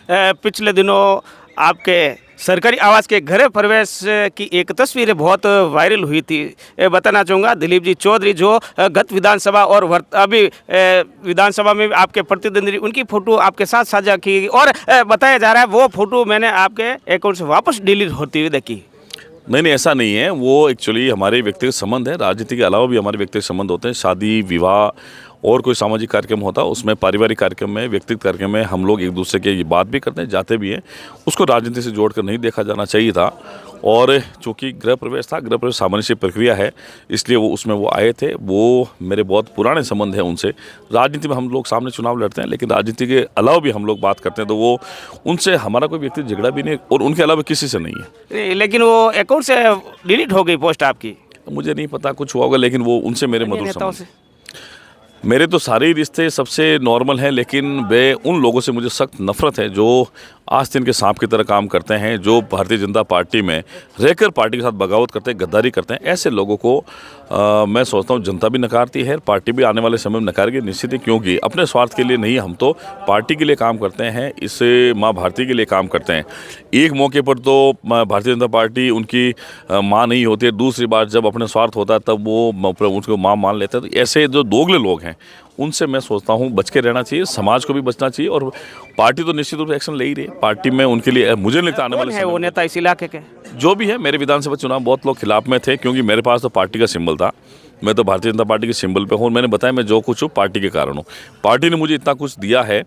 पिछले दिनों आपके सरकारी आवास के गृह प्रवेश की एक तस्वीर बहुत वायरल हुई थी। बताना चाहूँगा दिलीप जी चौधरी जो गत विधानसभा और अभी विधानसभा में आपके प्रतिद्वंदी, उनकी फ़ोटो आपके साथ साझा की गई और बताया जा रहा है वो फ़ोटो मैंने आपके अकाउंट से वापस डिलीट होती हुई देखी। नहीं, ऐसा नहीं है। वो एक्चुअली हमारे व्यक्तिगत संबंध है। राजनीति के अलावा भी हमारे व्यक्तिगत संबंध होते हैं। शादी, विवाह और कोई सामाजिक कार्यक्रम होता है, उसमें पारिवारिक कार्यक्रम में, व्यक्तिगत कार्यक्रम में हम लोग एक दूसरे के ये बात भी करते हैं, जाते भी हैं। उसको राजनीति से जोड़कर नहीं देखा जाना चाहिए था। और चूँकि गृह प्रवेश था, गृह प्रवेश सामान्य सी प्रक्रिया है, इसलिए उसमें वो आए थे। वो मेरे बहुत पुराने संबंध हैं उनसे। राजनीति में हम लोग सामने चुनाव लड़ते हैं, लेकिन राजनीति के अलावा भी हम लोग बात करते हैं, तो वो उनसे हमारा कोई व्यक्तिगत झगड़ा भी नहीं और उनके अलावा किसी से नहीं है। लेकिन वो अकाउंट से डिलीट हो गई पोस्ट आपकी। मुझे नहीं पता कुछ हुआ होगा, लेकिन वो उनसे मेरे मधुर नेताओं संबंध। से मेरे तो सारे ही रिश्ते सबसे नॉर्मल हैं, लेकिन वे उन लोगों से मुझे सख्त नफरत है जो आस्तीन के सांप की तरह काम करते हैं, जो भारतीय जनता पार्टी में रहकर पार्टी के साथ बगावत करते हैं, गद्दारी करते हैं। ऐसे लोगों को मैं सोचता हूँ जनता भी नकारती है, पार्टी भी आने वाले समय में नकारेगी निश्चित ही, क्योंकि अपने स्वार्थ के लिए नहीं, हम तो पार्टी के लिए काम करते हैं, इससे माँ भारती के लिए काम करते हैं। एक मौके पर तो भारतीय जनता पार्टी उनकी माँ नहीं होती है, दूसरी बार जब अपने स्वार्थ होता है तब वो उसको माँ मान लेते हैं। तो ऐसे जो दोगले लोग हैं उनसे मैं सोचता हूँ बच के रहना चाहिए, समाज को भी बचना चाहिए। और पार्टी तो निश्चित रूप से एक्शन ले ही रही है। पार्टी में उनके लिए मुझे नहीं लगता आने वाले है वो नेता इस इलाके के जो भी है। मेरे विधानसभा चुनाव बहुत लोग खिलाफ में थे, क्योंकि मेरे पास तो पार्टी का सिंबल था। मैं तो भारतीय जनता पार्टी के सिंबल पे हूँ। मैंने बताया मैं जो कुछ हूँ पार्टी के कारण हूँ। पार्टी ने मुझे इतना कुछ दिया है,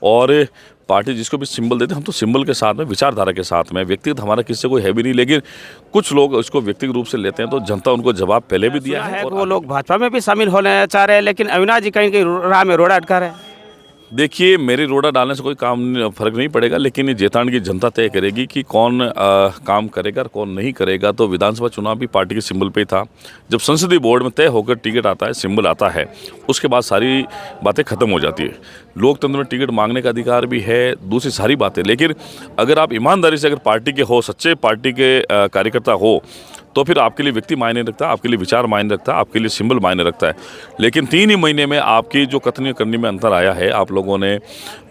और पार्टी जिसको भी सिंबल देते हैं, हम तो सिंबल के साथ में, विचारधारा के साथ में, व्यक्तिगत हमारा किसी से कोई है भी नहीं। लेकिन कुछ लोग उसको व्यक्तिगत रूप से लेते हैं, तो जनता उनको जवाब पहले भी दिया है। और वो लोग भाजपा में भी शामिल होना चाह रहे हैं, लेकिन अविनाश जी कहीं कहीं राह में रोड़ा अटका रहे हैं। देखिए, मेरे रोड़ा डालने से कोई फर्क नहीं पड़ेगा, लेकिन ये जेतान की जनता तय करेगी कि कौन काम करेगा और कौन नहीं करेगा। तो विधानसभा चुनाव भी पार्टी के सिंबल पे ही था। जब संसदीय बोर्ड में तय होकर टिकट आता है, सिंबल आता है, उसके बाद सारी बातें खत्म हो जाती है। लोकतंत्र में टिकट मांगने का अधिकार भी है, दूसरी सारी बातें। लेकिन अगर आप ईमानदारी से अगर पार्टी के हो, सच्चे पार्टी के कार्यकर्ता हो, तो फिर आपके लिए व्यक्ति मायने रखता है, आपके लिए विचार मायने रखता है, आपके लिए सिंबल मायने रखता है। लेकिन 3 ही महीने में आपकी जो कथनी करने में अंतर आया है, आप लोगों ने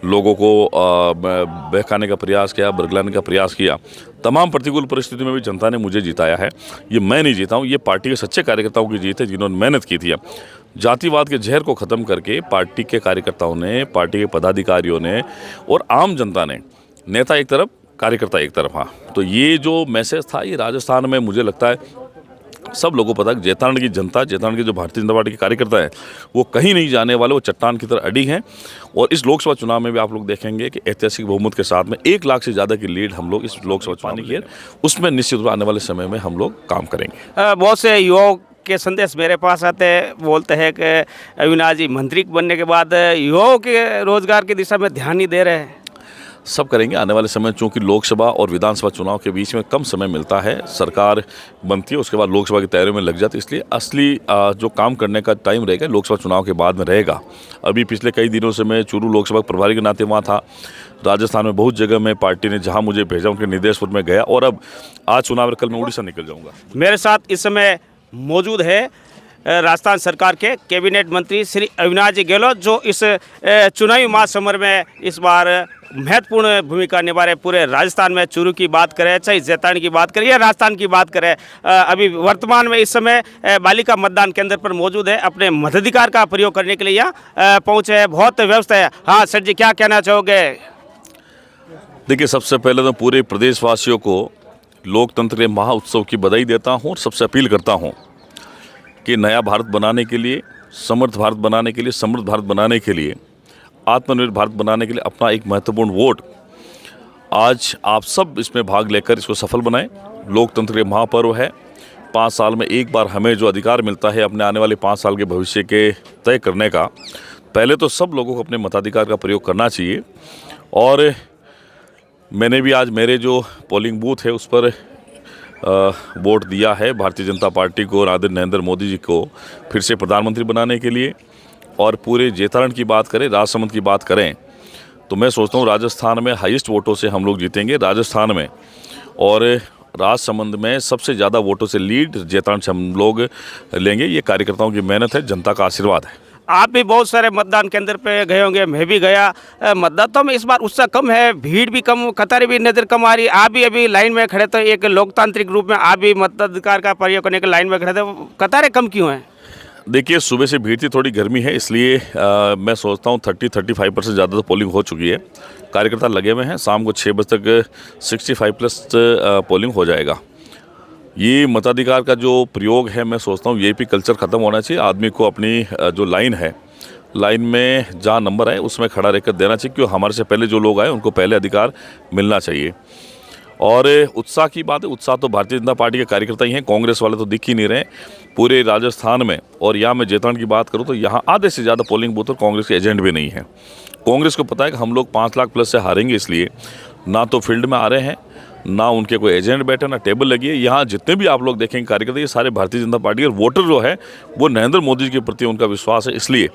लोगों को बहकाने का प्रयास किया, बरगलाने का प्रयास किया। तमाम प्रतिकूल परिस्थिति में भी जनता ने मुझे जिताया है। ये मैं नहीं जीता हूँ, ये पार्टी के सच्चे कार्यकर्ताओं की जीत है, जिन्होंने मेहनत की थी। जातिवाद के जहर को ख़त्म करके पार्टी के कार्यकर्ताओं ने, पार्टी के पदाधिकारियों ने और आम जनता ने, नेता एक तरफ, कार्यकर्ता एक तरफ। हाँ, तो ये जो मैसेज था, ये राजस्थान में मुझे लगता है सब लोगों को पता है। जेतान की जनता, जेतान के जो भारतीय जनता पार्टी के कार्यकर्ता हैं, वो कहीं नहीं जाने वाले, वो चट्टान की तरह अड़ी हैं। और इस लोकसभा चुनाव में भी आप लोग देखेंगे कि ऐतिहासिक बहुमत के साथ में 1 लाख से ज़्यादा की लीड हम लोग इस लोकसभा चुनाव की है। उसमें निश्चित रूप से आने वाले समय में हम लोग काम करेंगे। बहुत से युवाओं के संदेश मेरे पास आते हैं, बोलते हैं कि अविनाश जी मंत्री बनने के बाद युवाओं के रोजगार की दिशा में ध्यान नहीं दे रहे हैं। सब करेंगे आने वाले समय, चूँकि लोकसभा और विधानसभा चुनाव के बीच में कम समय मिलता है। सरकार बनती है, उसके बाद लोकसभा की तैयारी में लग जाती है, इसलिए असली जो काम करने का टाइम रहेगा लोकसभा चुनाव के बाद में रहेगा। अभी पिछले कई दिनों से मैं चूरू लोकसभा प्रभारी के नाते वहाँ था। राजस्थान में बहुत जगह में पार्टी ने जहाँ मुझे भेजा उनके निर्देश पर मैं गया, और अब आज चुनाव, कल मैं उड़ीसा निकल जाऊँगा। मेरे साथ इस समय मौजूद है राजस्थान सरकार के कैबिनेट मंत्री श्री अविनाश जी गहलोत, जो इस चुनावी महासमर में इस बार महत्वपूर्ण भूमिका निभा रहे। पूरे राजस्थान में चूरू की बात करें, चाहे जैतानी की बात करें या राजस्थान की बात करें, अभी वर्तमान में इस समय बालिका मतदान केंद्र पर मौजूद है। अपने मताधिकार का प्रयोग करने के लिए यहाँ पहुँचे हैं। बहुत व्यवस्था है। हाँ सर जी, क्या कहना चाहोगे? देखिए, सबसे पहले तो पूरे प्रदेशवासियों को लोकतंत्र के महाउत्सव की बधाई देता हूँ और सबसे अपील करता हूँ कि नया भारत बनाने के लिए, समर्थ भारत बनाने के लिए, समृद्ध भारत बनाने के लिए, आत्मनिर्भर भारत बनाने के लिए अपना एक महत्वपूर्ण वोट आज आप सब इसमें भाग लेकर इसको सफल बनाएं। लोकतंत्र के महापर्व है। 5 साल में एक बार हमें जो अधिकार मिलता है अपने आने वाले 5 साल के भविष्य के तय करने का, पहले तो सब लोगों को अपने मताधिकार का प्रयोग करना चाहिए। और मैंने भी आज मेरे जो पोलिंग बूथ है उस पर वोट दिया है भारतीय जनता पार्टी को और आदरणीय नरेंद्र मोदी जी को फिर से प्रधानमंत्री बनाने के लिए। और पूरे जेतारण की बात करें, राजसमंद की बात करें, तो मैं सोचता हूँ राजस्थान में हाईएस्ट वोटों से हम लोग जीतेंगे राजस्थान में, और राजसमंद में सबसे ज़्यादा वोटों से लीड जेतारण से हम लोग लेंगे। ये कार्यकर्ताओं की मेहनत है, जनता का आशीर्वाद है। आप भी बहुत सारे मतदान केंद्र पे गए होंगे, मैं भी गया। मतदाताओं में इस बार उत्साह कम है, भीड़ भी कम, कतारें भी नज़र कम आ रही। आप भी अभी लाइन में खड़े थे, एक लोकतांत्रिक रूप में आप भी मताधिकार का प्रयोग करने के लाइन में खड़े थे, कतारें कम क्यों हैं? देखिए, सुबह से भीड़ थी, थोड़ी गर्मी है, इसलिए मैं सोचता हूँ 30-35% ज़्यादा तो पोलिंग हो चुकी है। कार्यकर्ता लगे हुए हैं, शाम को 6 बजे तक 65+ पोलिंग हो जाएगा। ये मताधिकार का जो प्रयोग है, मैं सोचता हूँ वीआईपी कल्चर ख़त्म होना चाहिए। आदमी को अपनी जो लाइन है, लाइन में जहाँ नंबर आए उसमें खड़ा रहकर देना चाहिए, क्योंकि हमारे से पहले जो लोग आए उनको पहले अधिकार मिलना चाहिए। और उत्साह की बात है, उत्साह तो भारतीय जनता पार्टी के कार्यकर्ता ही हैं, कांग्रेस वाले तो दिख ही नहीं रहे पूरे राजस्थान में। और यहाँ मैं जैतारण की बात करूँ तो यहाँ आधे से ज़्यादा पोलिंग बूथ और कांग्रेस के एजेंट भी नहीं है। कांग्रेस को पता है कि हम लोग 5 लाख प्लस से हारेंगे, इसलिए ना तो फील्ड में आ रहे हैं, ना उनके कोई एजेंट बैठे, ना टेबल लगी है। यहाँ जितने भी आप लोग देखेंगे कार्यकर्ता, ये सारे भारतीय जनता पार्टी के वोटर जो है वो नरेंद्र मोदी जी के प्रति उनका विश्वास है। इसलिए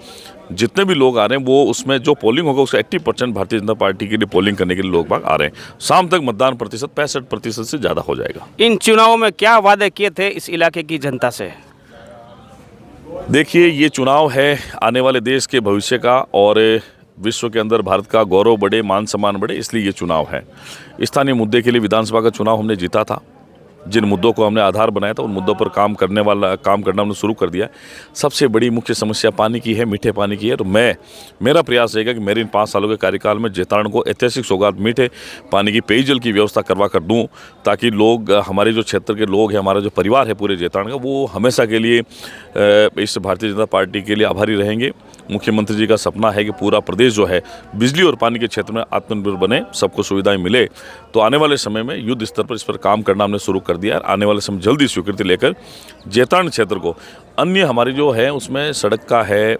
जितने भी लोग आ रहे हैं वो उसमें जो पोलिंग होगा उसका 80% भारतीय जनता पार्टी के लिए पोलिंग करने के लिए लोग बाग आ रहे हैं। शाम तक मतदान प्रतिशत 65% से ज़्यादा हो जाएगा। इन चुनावों में क्या वादे किए थे इस इलाके की जनता से? देखिए, ये चुनाव है आने वाले देश के भविष्य का, और विश्व के अंदर भारत का गौरव बढ़े, मान सम्मान बढ़े, इसलिए ये चुनाव है। स्थानीय मुद्दे के लिए विधानसभा का चुनाव हमने जीता था। जिन मुद्दों को हमने आधार बनाया था उन मुद्दों पर काम करना हमने शुरू कर दिया। सबसे बड़ी मुख्य समस्या पानी की है, मीठे पानी की है। तो मेरा प्रयास रहेगा कि मेरे इन 5 सालों के कार्यकाल में जैतारण को ऐतिहासिक सौगात मीठे पानी की, पेयजल की व्यवस्था करवा कर दूँ, ताकि लोग, हमारे जो क्षेत्र के लोग हैं, हमारा जो परिवार है पूरे जैतारण का, वो हमेशा के लिए इस भारतीय जनता पार्टी के लिए आभारी रहेंगे। मुख्यमंत्री जी का सपना है कि पूरा प्रदेश जो है बिजली और पानी के क्षेत्र में आत्मनिर्भर बने, सबको सुविधाएं मिले। तो आने वाले समय में युद्ध स्तर पर इस पर काम करना हमने शुरू कर दिया है। आने वाले समय जल्दी स्वीकृति लेकर जैतारण क्षेत्र को, अन्य हमारी जो है उसमें सड़क का है,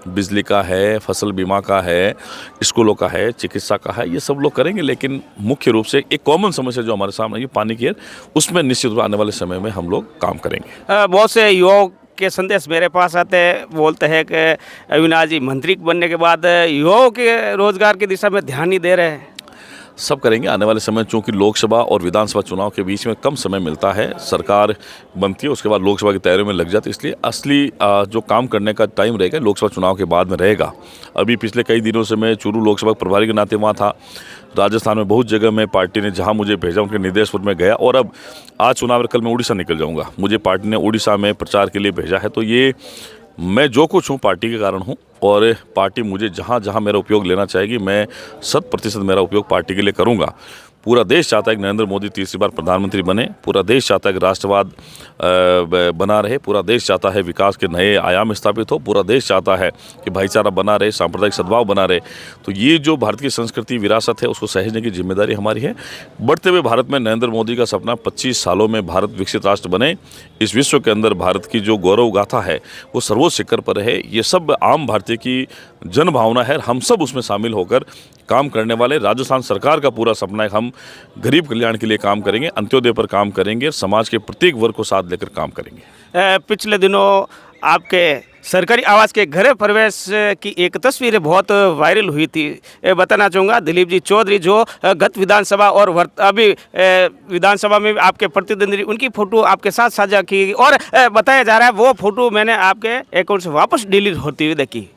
बिजली का है, फसल बीमा का है, स्कूलों का है, चिकित्सा का है, ये सब लोग करेंगे। लेकिन मुख्य रूप से एक कॉमन समस्या जो हमारे सामने है, पानी की है, उसमें निश्चित रूप से आने वाले समय में हम लोग काम करेंगे। बहुत से युवाओं के संदेश मेरे पास आते हैं, बोलते हैं कि अविनाश जी मंत्री बनने के बाद युवाओं के रोजगार की दिशा में ध्यान नहीं दे रहे हैं। सब करेंगे आने वाले समय, चूंकि लोकसभा और विधानसभा चुनाव के बीच में कम समय मिलता है, सरकार बनती है उसके बाद लोकसभा की तैयारी में लग जाती है, इसलिए असली जो काम करने का टाइम रहेगा लोकसभा चुनाव के बाद में रहेगा। अभी पिछले कई दिनों से मैं चूरू लोकसभा प्रभारी के नाते वहाँ था। राजस्थान में बहुत जगह में पार्टी ने जहाँ मुझे भेजा उनके निर्देश पर मैं गया, और अब आज चुनाव, कल मैं उड़ीसा निकल जाऊँगा। मुझे पार्टी ने उड़ीसा में प्रचार के लिए भेजा है। तो ये मैं जो कुछ हूँ पार्टी के कारण हूँ, और पार्टी मुझे जहाँ जहाँ मेरा उपयोग लेना चाहेगी मैं 100% मेरा उपयोग पार्टी के लिए करूँगा। पूरा देश चाहता है कि नरेंद्र मोदी तीसरी बार प्रधानमंत्री बने, पूरा देश चाहता है कि राष्ट्रवाद बना रहे, पूरा देश चाहता है विकास के नए आयाम स्थापित हो, पूरा देश चाहता है कि भाईचारा बना रहे, सांप्रदायिक सद्भाव बना रहे। तो ये जो भारत की संस्कृति विरासत है उसको सहेजने की जिम्मेदारी हमारी है। बढ़ते हुए भारत में नरेंद्र मोदी का सपना 25 सालों में भारत विकसित राष्ट्र बने, इस विश्व के अंदर भारत की जो गौरव गाथा है वो सर्वोच्च शिखर पर रहे। ये सब आम भारतीय की जन भावना है, हम सब उसमें शामिल होकर काम करने वाले। राजस्थान सरकार का पूरा सपना है, हम गरीब कल्याण के लिए काम करेंगे, अंत्योदय पर काम करेंगे, समाज के प्रत्येक वर्ग को साथ लेकर काम करेंगे। पिछले दिनों आपके सरकारी आवास के गृह प्रवेश की एक तस्वीर बहुत वायरल हुई थी। बताना चाहूँगा दिलीप जी चौधरी जो गत विधानसभा और अभी विधानसभा में आपके प्रतिद्वंदी, उनकी फ़ोटो आपके साथ साझा की, और बताया जा रहा है वो फ़ोटो मैंने आपके अकाउंट से वापस डिलीट होती हुई देखी।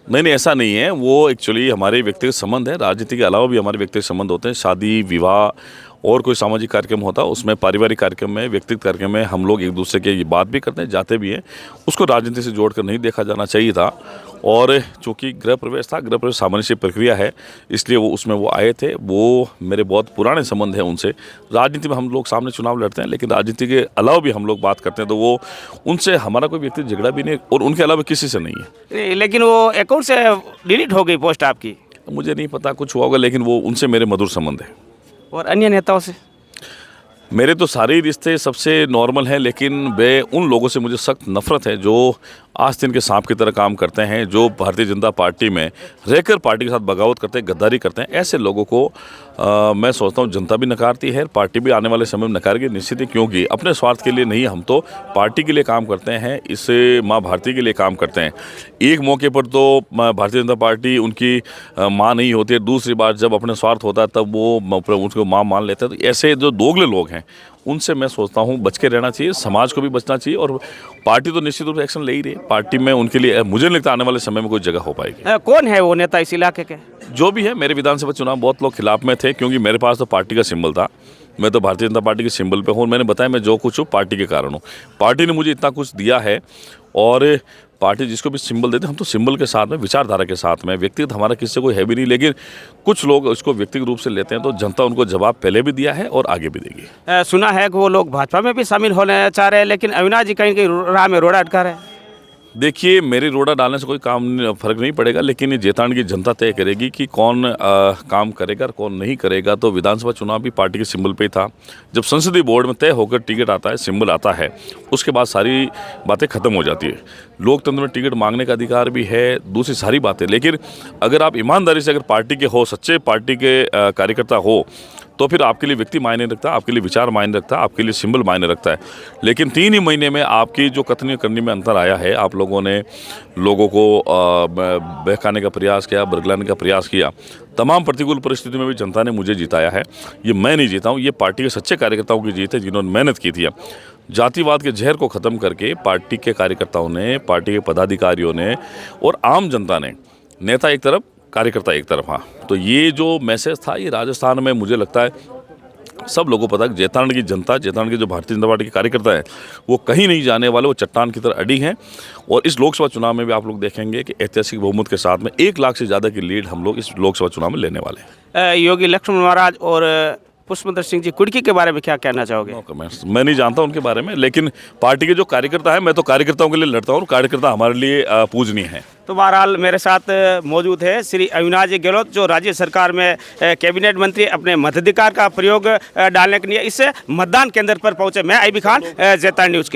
नहीं, ऐसा नहीं है। वो एक्चुअली हमारे व्यक्तिगत संबंध है। राजनीति के अलावा भी हमारे व्यक्तिगत संबंध होते हैं। शादी, विवाह और कोई सामाजिक कार्यक्रम होता है उसमें, पारिवारिक कार्यक्रम में, व्यक्तिगत कार्यक्रम में हम लोग एक दूसरे के ये बात भी करते हैं, जाते भी हैं। उसको राजनीति से जोड़कर नहीं देखा जाना चाहिए था। और चूँकि गृह प्रवेश था, गृह प्रवेश सामान्य सी प्रक्रिया है, इसलिए वो उसमें वो आए थे। वो मेरे बहुत पुराने संबंध हैं उनसे। राजनीति में हम लोग सामने चुनाव लड़ते हैं, लेकिन राजनीति के अलावा भी हम लोग बात करते हैं, तो वो उनसे हमारा कोई व्यक्तिगत झगड़ा भी नहीं, और उनके अलावा किसी से नहीं है। लेकिन वो अकाउंट से डिलीट हो गई पोस्ट आपकी? मुझे नहीं पता कुछ हुआ होगा, लेकिन वो उनसे मेरे मधुर संबंध है। और अन्य नेताओं से? मेरे तो सारे ही रिश्ते सबसे नॉर्मल हैं, लेकिन वे उन लोगों से मुझे सख्त नफरत है जो आस्तीन के सांप की तरह काम करते हैं, जो भारतीय जनता पार्टी में रहकर पार्टी के साथ बगावत करते हैं, गद्दारी करते हैं। ऐसे लोगों को मैं सोचता हूँ जनता भी नकारती है, पार्टी भी आने वाले समय में नकारेगी निश्चित ही, क्योंकि अपने स्वार्थ के लिए नहीं, हम तो पार्टी के लिए काम करते हैं, इससे माँ भारती के लिए काम करते हैं। एक मौके पर तो भारतीय जनता पार्टी उनकी माँ नहीं होती है, दूसरी बार जब अपने स्वार्थ होता है तब वो उसको माँ मान लेते हैं। तो ऐसे जो दोगले लोग हैं उनसे मैं सोचता हूँ बच के रहना चाहिए, समाज को भी बचना चाहिए और पार्टी तो निश्चित रूप से एक्शन ले ही रही है। पार्टी में उनके लिए मुझे नहीं लगता आने वाले समय में कोई जगह हो पाएगी। कौन है वो नेता इस इलाके के? जो भी है, मेरे विधानसभा चुनाव बहुत लोग खिलाफ में थे क्योंकि मेरे पास तो पार्टी का सिंबल था। मैं तो भारतीय जनता पार्टी के सिंबल पे हूँ। मैंने बताया मैं जो कुछ हूँ पार्टी के कारण हूँ। पार्टी ने मुझे इतना कुछ दिया है और पार्टी जिसको भी सिंबल देते हम तो सिंबल के साथ में, विचारधारा के साथ में, व्यक्तिगत हमारा किसी से कोई है भी नहीं, लेकिन कुछ लोग इसको व्यक्तिगत रूप से लेते हैं तो जनता उनको जवाब पहले भी दिया है और आगे भी देगी। सुना है कि वो लोग भाजपा में भी शामिल होने चाह रहे हैं, लेकिन अविनाश जी कहीं कहीं राह में रोड़ा अटका रहे हैं। देखिए, मेरी रोड़ा डालने से कोई फर्क नहीं पड़ेगा, लेकिन ये जेतान की जनता तय करेगी कि कौन काम करेगा और कौन नहीं करेगा। तो विधानसभा चुनाव भी पार्टी के सिंबल पे ही था। जब संसदीय बोर्ड में तय होकर टिकट आता है, सिंबल आता है, उसके बाद सारी बातें खत्म हो जाती है। लोकतंत्र में टिकट मांगने का अधिकार भी है, दूसरी सारी बातें। लेकिन अगर आप ईमानदारी से अगर पार्टी के हो, सच्चे पार्टी के कार्यकर्ता हो, तो फिर आपके लिए व्यक्ति मायने रखता है, आपके लिए विचार मायने रखता है, आपके लिए सिंबल मायने रखता है। लेकिन 3 ही महीने में आपकी जो कथनी करनी में अंतर आया है, आप लोगों ने लोगों को बहकाने का प्रयास किया, बरगलाने का प्रयास किया। तमाम प्रतिकूल परिस्थितियों में भी जनता ने मुझे जिताया है। ये मैं नहीं जीता हूँ, ये पार्टी के सच्चे कार्यकर्ताओं की जीत है जिन्होंने मेहनत की थी। जातिवाद के जहर को ख़त्म करके पार्टी के कार्यकर्ताओं ने, पार्टी के पदाधिकारियों ने और आम जनता ने, नेता एक तरफ कार्यकर्ता एक तरफ, हाँ, तो ये जो मैसेज था ये राजस्थान में मुझे लगता है सब लोगों को पता है। जेतान की जनता, जेतान के जो भारतीय जनता पार्टी के कार्यकर्ता हैं वो कहीं नहीं जाने वाले, वो चट्टान की तरह अड़ी हैं। और इस लोकसभा चुनाव में भी आप लोग देखेंगे कि ऐतिहासिक बहुमत के साथ में 1 लाख से ज़्यादा की लीड हम लोग इस लोकसभा चुनाव में लेने वाले हैं। योगी लक्ष्मण महाराज और पुष्पेंद्र सिंह जी कुर्की के बारे में क्या कहना चाहोगे? नो कमेंट्स, मैं नहीं जानता उनके बारे में, लेकिन पार्टी के जो कार्यकर्ता हैं, मैं तो कार्यकर्ताओं के लिए लड़ता हूँ और कार्यकर्ता हमारे लिए पूजनीय है। तो बहरहाल मेरे साथ मौजूद है श्री अविनाश जी गहलोत, जो राज्य सरकार में कैबिनेट मंत्री अपने मताधिकार का प्रयोग डालने के लिए इस मतदान केंद्र पर पहुंचे। मैं आईबी खान, जेतान न्यूज़ के लिए।